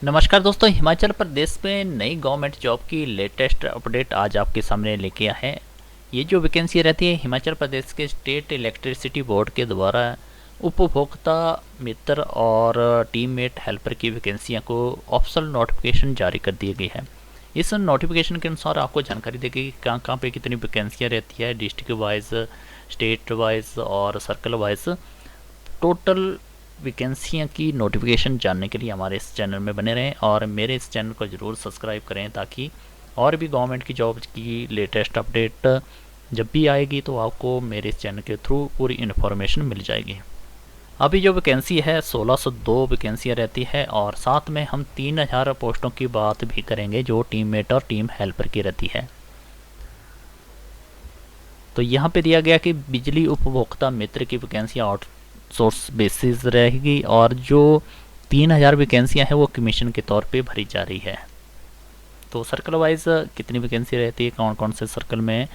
नमस्कार दोस्तों, हिमाचल प्रदेश में नई गवर्नमेंट जॉब की लेटेस्ट अपडेट आज आपके सामने लेके आए हैं। ये जो वैकेंसी रहती है हिमाचल प्रदेश के स्टेट इलेक्ट्रिसिटी बोर्ड के द्वारा उपभोक्ता मित्र और टीममेट हेल्पर की वैकेंसियां को ऑफिशियल नोटिफिकेशन जारी कर दिए गई है। इस नोटिफिकेशन के अनुसार आपको जानकारी देगी कि कहाँ कहाँ पे कितनी वैकेंसियाँ रहती है, डिस्ट्रिक्ट वाइज, स्टेट वाइज और सर्कल वाइज। टोटल वैकेंसियाँ की नोटिफिकेशन जानने के लिए हमारे इस चैनल में बने रहें और मेरे इस चैनल को ज़रूर सब्सक्राइब करें, ताकि और भी गवर्नमेंट की जॉब की लेटेस्ट अपडेट जब भी आएगी तो आपको मेरे इस चैनल के थ्रू पूरी इन्फॉर्मेशन मिल जाएगी। अभी जो वैकेंसी है 1602 वैकेंसियाँ रहती है और साथ में हम 3000 पोस्टों की बात भी करेंगे जो टीममेट और टीम हेल्पर की रहती है। तो यहाँ पे दिया गया कि बिजली उपभोक्ता मित्र की वैकेंसियाँ आउटसोर्स बेसिस रहेगी और जो 3000 वैकेंसियाँ हैं वो कमीशन के तौर पे भरी जा रही है। तो सर्कल वाइज कितनी वैकेंसी रहती है, कौन कौन से सर्कल में,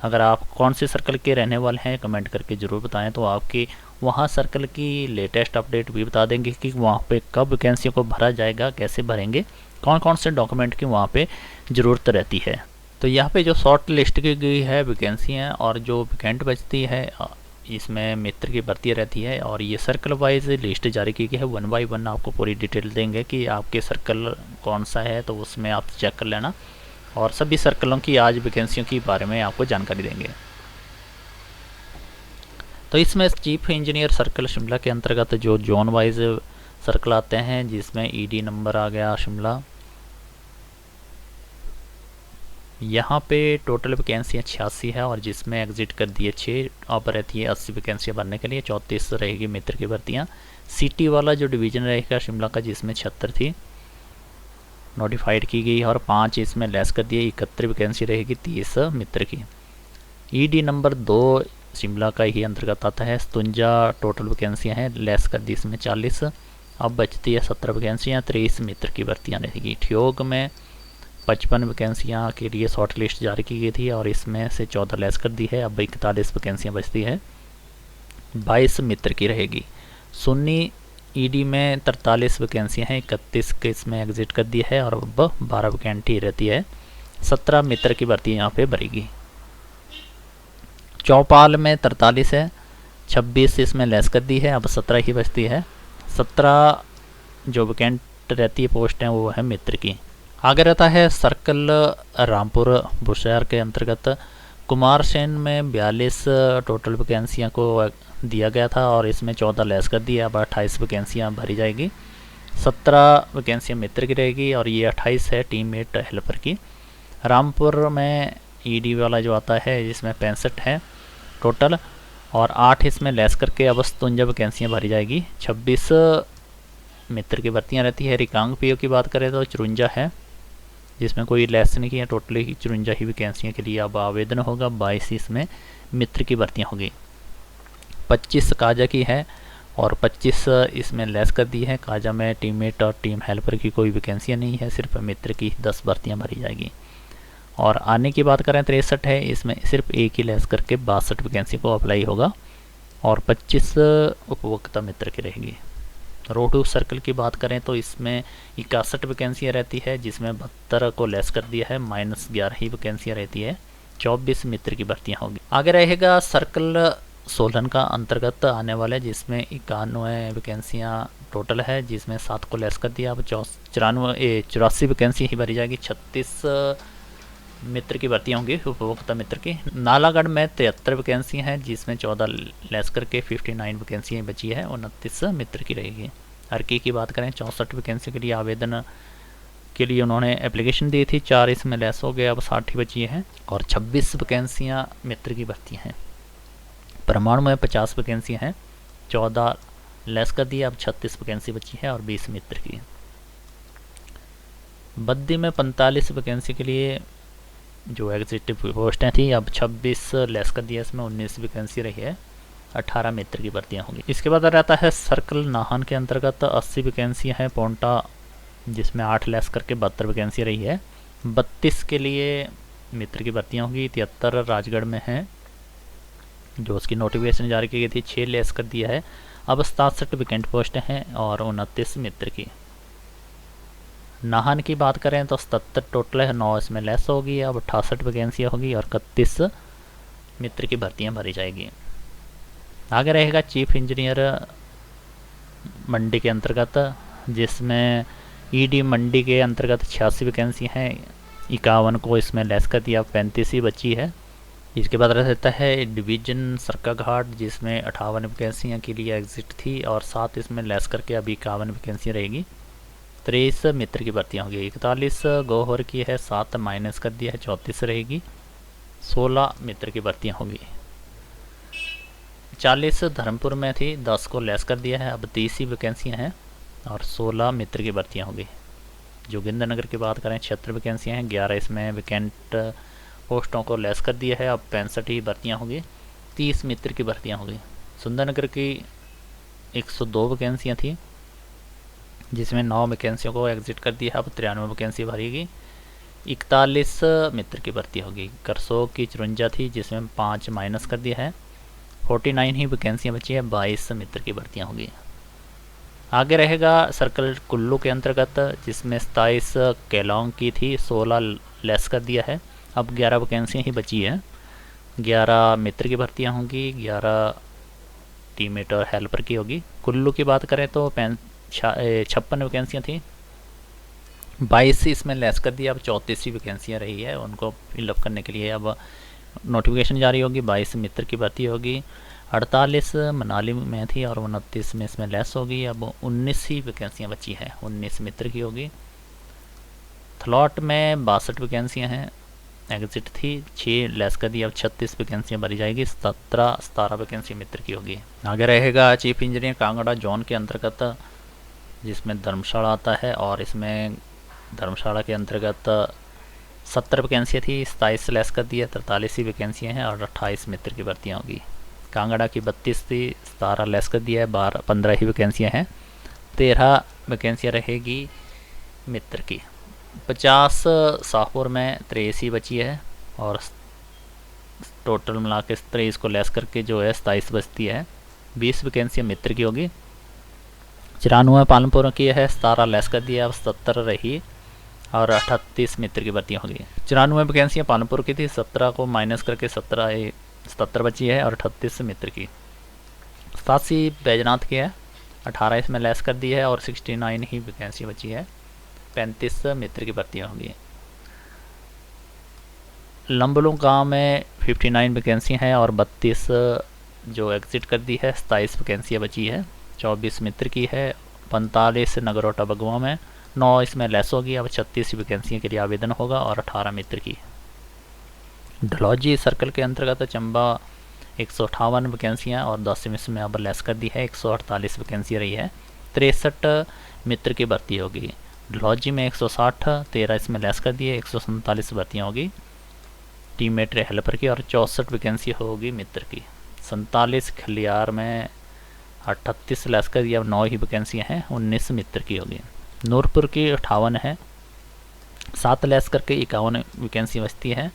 अगर आप कौन से सर्कल के रहने वाले हैं कमेंट करके ज़रूर बताएं, तो आपके वहाँ सर्कल की लेटेस्ट अपडेट भी बता देंगे कि वहाँ पे कब वैकेंसियों को भरा जाएगा, कैसे भरेंगे, कौन कौन से डॉक्यूमेंट की वहाँ पे ज़रूरत रहती है। तो यहाँ पे जो शॉर्ट लिस्ट की गई है वैकेंसियाँ और जो वैकेंट बचती है इसमें मित्र की भर्ती रहती है और ये सर्कल वाइज लिस्ट जारी की गई है। 1 बाय 1 आपको पूरी डिटेल देंगे कि आपके सर्कल कौन सा है, तो उसमें आप चेक कर लेना और सभी सर्कलों की आज वैकेंसियों के बारे में आपको जानकारी देंगे। तो इसमें चीफ इंजीनियर सर्कल शिमला के अंतर्गत जो जोन वाइज सर्कल आते हैं, जिसमें ईडी नंबर आ गया शिमला, यहाँ पे टोटल वैकेंसियाँ 86 है और जिसमें एग्जिट कर दिए 6। अब रहती है 80 वैकेंसियाँ भरने के लिए, 34 रहेगी मित्र की भर्तियाँ। सिटी वाला जो डिवीज़न रहेगा शिमला का, जिसमें 76 थी नोटिफाइड की गई और 5 इसमें लेस कर दिए, 31 वैकेंसी रहेगी 30 मित्र की। ईडी नंबर 2 शिमला का ही अंतर्गत आता है, 57 टोटल वैकेंसियाँ हैं, लेस कर दी इसमें 40। अब बचती है 17 वैकेंसियाँ, 23 मित्र की भर्तियाँ रहेगी। ठियोग में 55 वैकेंसियाँ के लिए शॉर्ट लिस्ट जारी की गई थी और इसमें से 14 लेस कर दी है, अब 41 वैकेंसियाँ बचती है, 22 मित्र की रहेगी। सुन्नी ईडी में 43 वैकेंसियाँ हैं, 31 के इसमें एग्जिट कर दी है और अब 12 वैकेंटी रहती है, 17 मित्र की भर्ती यहाँ पे भरेगी। चौपाल में 43 है, 26 इसमें लेस कर दी है, अब 17 ही बचती है। 17 जो वैकेंट रहती है पोस्ट हैं वो है मित्र की। आगे रहता है सर्कल रामपुर बुशहर के अंतर्गत कुमार सेन में 42 टोटल वैकेंसियाँ को दिया गया था और इसमें 14 लेस कर दिया, अब 28 वैकेंसियाँ भरी जाएगी। 17 वैकेंसियाँ मित्र की रहेगी और ये 28 है टीममेट हेल्पर की। रामपुर में ईडी वाला जो आता है जिसमें 65 है टोटल और 8 इसमें लेस करके अब 57 वैकेंसियाँ भरी जाएगी, 26 मित्र की भर्तियाँ रहती है। रिकांग पीओ की बात करें तो 54 है, जिसमें कोई लेस नहीं किया, टोटली 54 ही वैकेंसियों के लिए अब आवेदन होगा, 22 इसमें मित्र की भर्तियाँ होगी। 25 काजा की है और 25 इसमें लेस कर दी है। काजा में टीममेट और टीम हेल्पर की कोई वैकेंसियाँ नहीं है, सिर्फ मित्र की 10 भर्तियाँ भरी जाएगी। और आने की बात करें 63 है, इसमें सिर्फ एक ही लेस करके 62 वैकेंसी को अप्लाई होगा और 25 उपभोक्ता मित्र की रहेगी। रोडू सर्कल की बात करें तो इसमें 61 वैकेंसियाँ रहती है, जिसमें 72 को लेस कर दिया है, -11 ही वैकेंसियाँ रहती है, 24 मित्र की भर्तियाँ होगी। आगे रहेगा सर्कल सोलन का अंतर्गत आने वाले, जिसमें 91 वैकेंसियाँ टोटल है, जिसमें 7 को लेस कर दिया, अब 84 वैकेंसी ही भरी जाएगी, 36 मित्र की भर्तियाँ होंगी उपभोक्ता मित्र की। नालागढ़ में 73 वैकेंसी हैं, जिसमें 14 लेस करके 59 वैकेंसियाँ बची है, 29 मित्र की रहेगी। अर्की की बात करें 64 वैकेंसी के लिए आवेदन के लिए उन्होंने एप्लीकेशन दी थी, 4 इसमें लेस हो गए, अब 60 ही बची हैं और 26 वैकेंसियाँ मित्र की भर्तियाँ हैं। परमाणु में 50 वैकेंसियाँ हैं, 14 लेस कर दिया, अब 36 वैकेंसी बची है और 20 मित्र की। बद्दी में 45 वैकेंसी के लिए जो एग्जीक्यूटिव पोस्टें थी, अब 26 लेस कर दिया, इसमें 19 वैकेंसी रही है, 18 मित्र की भर्तियाँ होंगी। इसके बाद रहता है सर्कल नाहन के अंतर्गत 80 वैकेंसियाँ हैं पोंटा, जिसमें 8 लेस करके 72 वैकेंसी रही है, 32 के लिए मित्र की भर्तियाँ होंगी। 73 राजगढ़ में है, जो उसकी नोटिफिकेशन जारी की गई थी, 6 लेस कर दिया है, अब 67 वैकेंट पोस्टें हैं और 29 मित्र की। नाहन की बात करें तो 77 टोटल है, 9 इसमें लेस होगी। अब 68 वैकेंसियाँ होगी और 31 मित्र की भर्तियाँ भरी जाएगी। आगे रहेगा चीफ इंजीनियर मंडी के अंतर्गत, जिसमें ईडी मंडी के अंतर्गत 86 वैकेंसी हैं, 51 को इसमें लेस कर दिया, 35 ही बची है। इसके बाद रहता है डिवीजन सरकाघाट, जिसमें 58 वैकेंसियाँ के लिए एग्जिट थी और 7 इसमें लेस करके अभी 51 वैकेंसियाँ रहेगी। 23 मित्र की भर्तियाँ होगी। 41 गोहर की है, 7 माइनस कर दिया है, 34 रहेगी। 16 मित्र की भर्तियाँ होगी। 40 धर्मपुर में थी, 10 को लेस कर दिया है, अब 30 ही वैकेंसियाँ हैं और 16 मित्र की भर्तियाँ होगी। जोगिंद्रनगर की बात करें 76 वैकेंसियाँ हैं, 11 इसमें वैकेंट पोस्टों को लेस कर दिया है, अब 65 ही भर्तियाँ होगी। 30 मित्र की भर्तियाँ होगी। सुंदरनगर की 102 वैकेंसियाँ थी, जिसमें 9 वैकेंसियों को एग्जिट कर दिया है, अब 93 वैकेंसी भरेगी। 41 मित्र की भर्ती होगी। करसोग की 54 थी, जिसमें 5 माइनस कर दिया है, 49 ही वैकेंसियाँ बची है, 22 मित्र की भर्तियाँ होगी। आगे रहेगा सर्कल कुल्लू के अंतर्गत, जिसमें 27 केलोंग की थी, 16 लेस कर दिया है, अब 11 वैकेंसियाँ ही बची है। 11 मित्र की भर्तियाँ होंगी, 11 टीममेट और हेल्पर की होगी। कुल्लू की बात करें तो 56 वैकेंसियाँ थी, 22 इसमें लेस कर दिया, अब 34 ही वैकेंसियाँ रही है, उनको फिलअप करने के लिए अब नोटिफिकेशन जारी होगी। 22 मित्र की भर्ती होगी। 48 मनाली में थी और 29 में इसमें लेस होगी, अब 19 ही वैकेंसियाँ बची हैं, 19 मित्र की होगी। थलौट में 62 वैकेंसियाँ हैं, एग्जिट थी, 6 लेस कर दी, अब 36 वैकेंसियाँ भरी जाएगी। 17 वैकेंसी मित्र की होगी। आगे रहेगा चीफ इंजीनियर कांगड़ा जोन के अंतर्गत, जिसमें धर्मशाला आता है और इसमें धर्मशाला के अंतर्गत 70 वैकेंसियाँ थी, 27 लेस कर दिया, 43 ही वैकेंसियाँ हैं और 28 मित्र की भर्तियाँ होगी। कांगड़ा की 32 थी, 17 लेस कर दिया है, 15 ही वैकेंसियाँ हैं, 13 वैकेंसियाँ रहेगी मित्र की। 50 शाहपुर में 83 बची है और टोटल मिला के 23 को लेस करके जो है 27 बचती है। 20 वैकेंसियाँ मित्र की होगी। 94 पालमपुर की है, 17 लेस कर दिया, अब 70 रही और 38 मित्र की भर्तियाँ होगी। 94 वैकेंसियाँ पालमपुर की थी, 17 को माइनस करके 77 बची है और 38 मित्र की। 87 बैजनाथ की है, 18 इसमें लेस कर दी है और 69 ही वैकेंसी बची है, 35 मित्र की भर्तियाँ होगी। लंबलू गांव में 59 वैकेंसी हैं और 32 जो एग्जिट कर दी है, 27 वैकेंसियाँ बची है, 24 मित्र की है। 45 नगरोटा बगवा में 9 इसमें लेस होगी, अब 36 वैकेंसियों के लिए आवेदन होगा और 18 मित्र की। डलहौजी सर्कल के अंतर्गत चंबा 158 वैकेंसियाँ और 10 इसमें अब लेस कर दी है, 148 वैकेंसी रही है, 63 मित्र की भर्ती होगी। डलहौजी में 160, 13 इसमें लेस कर दिए, 147 भर्तियाँ होगी टीममेट हेल्पर की और 64 वैकेंसी होगी मित्र की। 47 खलियार में 38 लेस कर दिया, अब 9 ही वैकेंसियाँ हैं, 19 मित्र की होगी। नूरपुर की 58 है, 7 लेस करके 51 वैकेंसी बचती है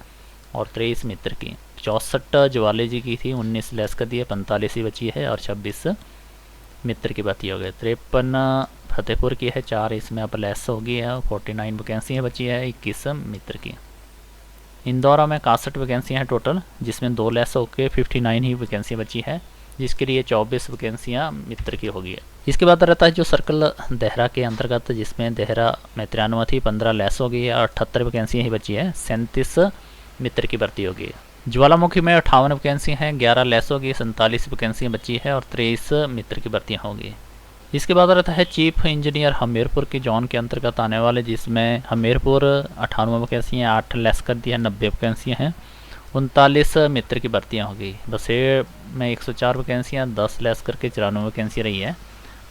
और 23 मित्र की। 64 ज्वाले जी की थी, 19 लेस कर दिए, 45 ही बची है और 26 मित्र की भर्ती हो गई। 53 फतेहपुर की है, 4 इसमें अब लेस होगी है, 49 वैकेंसी बची है, 21 मित्र की। इंदौरा में 61 वैकेंसी हैं टोटल, जिसमें 2 लेस होकर 59 ही वैकेंसी बची है, जिसके लिए 24 वैकेंसियाँ मित्र की होगी। इसके बाद रहता है जो सर्कल देहरा के अंतर्गत, जिसमें देहरा में 93 थी, 15 लेस हो गई है और 78 वैकेंसियाँ ही बची है, 37 मित्र की भर्ती होगी। ज्वालामुखी में 58 वैकेंसी हैं, 11 लेस होगी, 47 वैकेंसियाँ बची है और 23 मित्र की भर्तियाँ होगी। इसके बाद रहता है चीफ इंजीनियर हमीरपुर की जोन के अंतर्गत आने वाले, जिसमें हमीरपुर 98 वैकेंसियाँ, 8 लेस कर दिया है, 90 वैकेंसियाँ हैं, 39 मित्र की भर्तियाँ होगी। बसेड़ में 104 वैकेंसियाँ, 10 लेस करके 94 वैकेंसी रही है,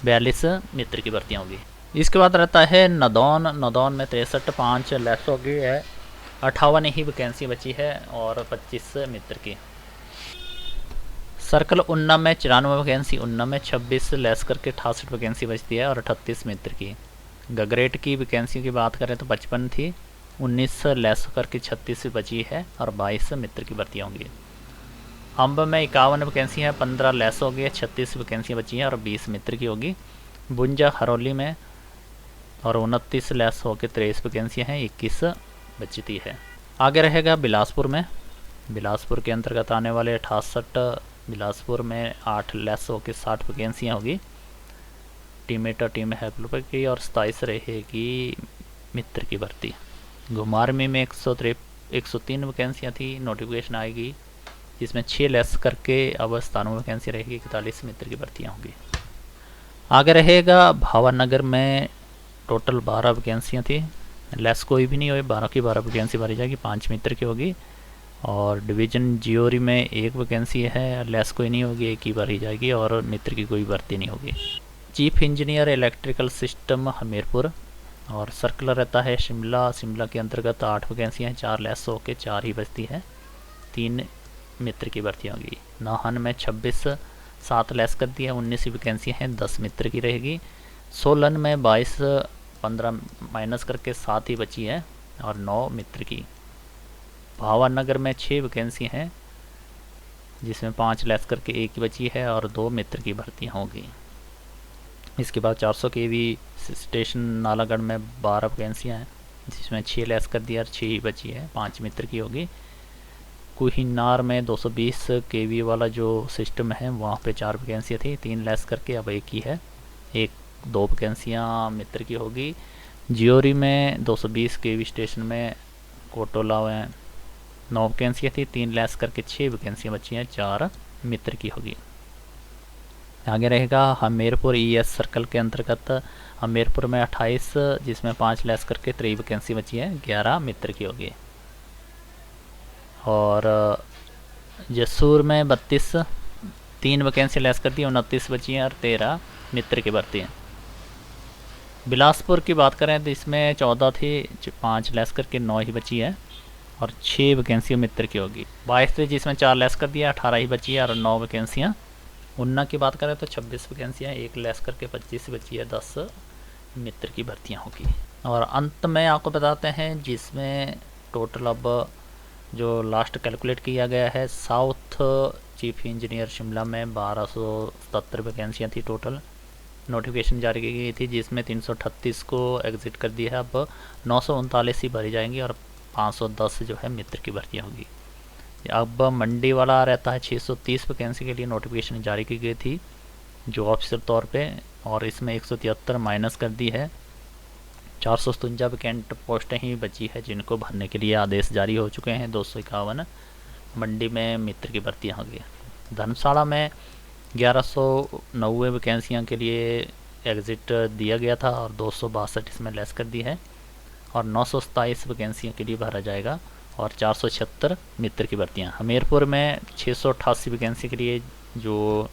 42 मित्र की भर्तियाँ होगी। इसके बाद रहता है नदौन में 63, 5 लेस हो गई है, 58 ही वैकेंसी बची है और 25 मित्र की। सर्कल उन्ना में 94 वैकेंसी, उन्ना में 26 लेस करके 68 वैकेंसी बचती है और 38 मित्र की। गगरेट की वैकेंसी की बात करें तो 55 थी, 19 लेस करके 36 बची है और 22 मित्र की भर्तियाँ होंगी। अम्ब में 51 वैकेंसी है, 15 लेस हो गई है, 36 वैकेंसी बची है और 20 मित्र की होगी। बुंजा हरौली में और 29 लेस होकर 23 वैकेंसियाँ हैं, 21 बचती है। आगे रहेगा बिलासपुर में। बिलासपुर के अंतर्गत आने वाले 68, बिलासपुर में 8 लेस होकर 60 वैकेंसियाँ होगी टीमेट और टीम हेल्पर की, और 27 रहेगी मित्र की भर्ती। घुमारवी में 103 वैकेंसियाँ थी, नोटिफिकेशन आएगी जिसमें 6 लेस करके अब 97 वैकेंसी रहेगी, 41 मित्र की भर्तियाँ होंगी। आगे रहेगा भावनगर में टोटल 12 वैकेंसियाँ थी, लेस कोई भी नहीं हुई, 12 की 12 वैकेंसी भरी जाएगी, 5 मित्र की होगी। और डिवीज़न जियोरी में 1 वैकेंसी है, लेस कोई नहीं होगी, 1 ही भरी जाएगी और मित्र की कोई भर्ती नहीं होगी। Chief engineer electrical system Hamirpur, और सर्कुलर रहता है शिमला। शिमला के अंतर्गत 8 वैकेंसियाँ हैं, 4 लेस होकर 4 ही बचती है, 3 मित्र की भर्तियाँ होगी। नाहन में 26, 7 लेस कर दिया, 19 वैकेंसियाँ हैं, 10 मित्र की रहेगी। सोलन में 22, 15 माइनस करके 7 ही बची है और 9 मित्र की। भावनगर में 6 वैकेंसी हैं जिसमें 5 लेस करके 1 ही बची है और 2 मित्र की भर्तियाँ होगी। इसके बाद 400 kV स्टेशन नालागढ़ में 12 वैकेंसियाँ हैं जिसमें 6 लेस कर दिया और 6 ही बची है, 5 मित्र की होगी। कुहिनार में 220 kV वाला जो सिस्टम है वहाँ पे 4 वैकेंसियाँ थी, 3 लेस करके अब 1 ही है, 2 वैकेंसियाँ मित्र की होगी। जियोरी में 220 kV स्टेशन में कोटोला में 9 वैकेंसियाँ थी, 3 लेस करके 6 वैकेंसियाँ बची हैं, 4 मित्र की होगी। आगे रहेगा हमीरपुर ES सर्कल के अंतर्गत हमीरपुर में 28 जिसमें 5 लेस करके 3 वैकेंसी बची है, 11 मित्र की होगी। और जसूर में 32, 3 वैकेंसी लेस कर दी, 29 बची हैं और 13 मित्र की भर्ती हैं। बिलासपुर की बात करें तो इसमें 14 थी, 5 लेस करके 9 ही बची है और 6 वैकेंसी मित्र की होगी। 22 थी जिसमें 4 लेस कर दिया, 18 ही बची है और 9 वैकेंसियाँ। उन्ना की बात करें तो 26 वैकेंसियाँ, 1 लेस करके 25 बची है, 10 मित्र की भर्तियाँ होगी। और अंत में आपको बताते हैं जिसमें टोटल अब जो लास्ट कैलकुलेट किया गया है, साउथ चीफ इंजीनियर शिमला में 1277 वैकेंसियाँ थी टोटल, नोटिफिकेशन जारी की गई थी जिसमें 338 को एग्ज़िट कर दिया है, अब 939 ही भरी जाएंगी और 510 जो है मित्र की भर्तियाँ होगी। अब मंडी वाला रहता है 630 वैकेंसी के लिए नोटिफिकेशन जारी की गई थी जो ऑफिशियल तौर पे, और इसमें 173 माइनस कर दी है, 457 वैकेंट पोस्टें ही बची है जिनको भरने के लिए आदेश जारी हो चुके हैं। 251 मंडी में मित्र की भर्तियाँ होगी। धर्मशाला में 1190 वैकेंसियाँ के लिए एग्ज़िट दिया गया था और 262 इसमें लेस कर दी है और 927 वैकेंसियों के लिए भरा जाएगा और 476 मित्र की भर्तियाँ। हमीरपुर में 688 वैकेंसी के लिए जो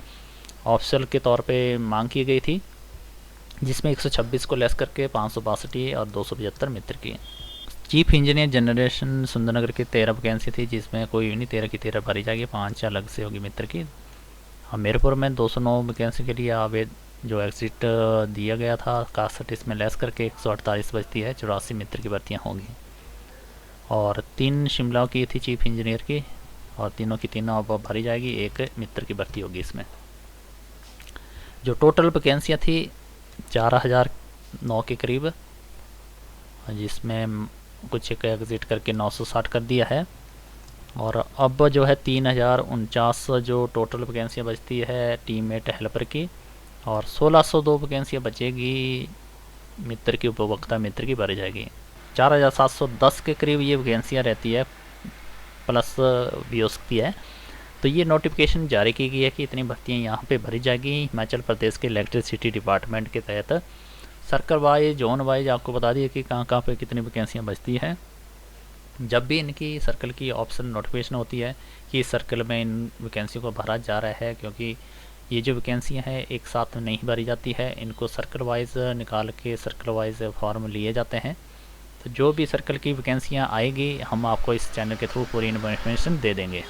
ऑफिशियल के तौर पे मांग की गई थी जिसमें 126 को लेस करके 562 और 275 मित्र की। चीफ इंजीनियर जनरेशन सुंदरनगर की 13 वैकेंसी थी जिसमें कोई नहीं, 13 की 13 भरी जाएगी, 5 अलग से होगी मित्र की। हमीरपुर में 209 वैकेंसी के लिए जो एग्जिट दिया गया था 61 इसमें लेस करके 148 बचती है, 84 मित्र की भर्तियाँ होंगी। और 3 शिमला की थी चीफ इंजीनियर की और तीनों की तीनों अब भरी जाएगी, 1 मित्र की भर्ती होगी। इसमें जो टोटल वैकेंसियाँ थी 4009 के करीब, जिसमें कुछ एक एग्ज़िट करके 960 कर दिया है। और अब जो है 3049 जो टोटल वैकेंसियाँ बचती है टीममेट हेल्पर की, और 1602 वैकेंसियाँ बचेगी मित्र की, उपभोक्ता मित्र की भरी जाएगी। 4710 के करीब ये वैकेंसियाँ रहती है, प्लस भी हो सकती है। तो ये नोटिफिकेशन जारी की गई है कि इतनी भर्तियाँ यहाँ पे भरी जाएगी हिमाचल प्रदेश के इलेक्ट्रिसिटी डिपार्टमेंट के तहत। सर्कल वाइज, जोन वाइज आपको बता दिए कि कहाँ पे कितनी वैकेंसियाँ बचती हैं। जब भी इनकी सर्कल की ऑप्शन नोटिफिकेशन होती है कि इस सर्कल में इन वैकेंसियों को भरा जा रहा है, क्योंकि ये जो वैकेंसियाँ हैं एक साथ नहीं भरी जाती है, इनको सर्कल वाइज निकाल के सर्कल वाइज फॉर्म लिए जाते हैं। तो जो भी सर्कल की वैकेंसियाँ आएगी हम आपको इस चैनल के थ्रू पूरी इन्फॉर्मेशन दे देंगे।